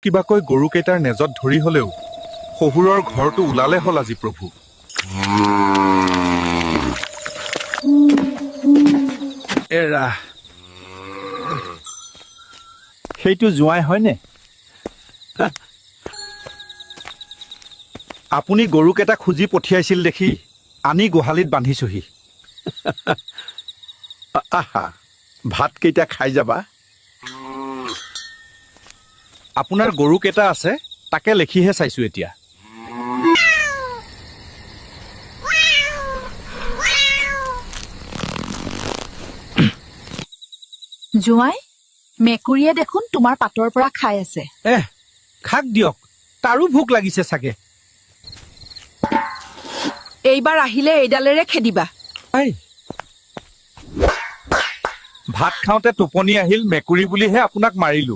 কিবাকৈ গৰুকেইটাৰ নেজত ধৰি হলেও শহুৰৰ ঘৰটো ওলালে হল আজি প্ৰভু। এৰা সেইটো জোঁৱাই হয়নে? আপুনি গৰুকেইটা খুজি পঠিয়াইছিল দেখি আনি গোহালিত বান্ধিছোহি। আহা, ভাতকেইটা খাই যাবা। আপোনাৰ গৰুকেইটা আছে তাকে লেখিহে চাইছো এতিয়া। জোঁৱাই, মেকুৰীয়ে দেখোন তোমাৰ পাতৰ পৰা খাই আছে। খাক দিয়ক, তাৰো ভোক লাগিছে চাগে। এইবাৰ আহিলে এইডালেৰে খেদিবা। ভাত খাওঁতে টোপনি আহিল মেকুৰী বুলিহে আপোনাক মাৰিলো।